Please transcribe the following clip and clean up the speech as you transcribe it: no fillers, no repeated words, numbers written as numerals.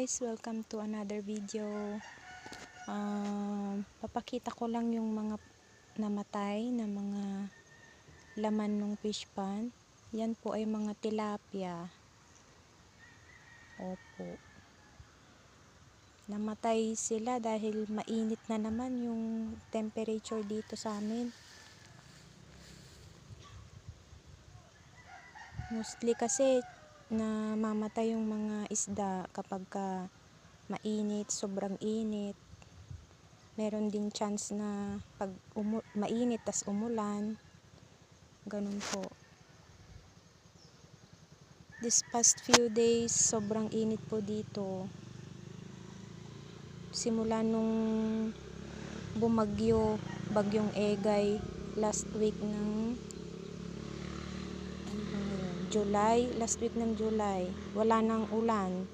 guys, welcome to another video. Papakita ko lang yung mga namatay na mga laman ng fish pond. Yan po ay mga tilapia. Opo. Namatay sila dahil mainit na naman yung temperature dito sa amin. Mostly kasi namamatay yung mga isda kapag mainit, sobrang init. Meron ding chance na pag mainit tas umulan, ganun po. This past few days, sobrang init po dito. Simula nung bumagyo, bagyong Egay, last week ng July, wala nang ulan.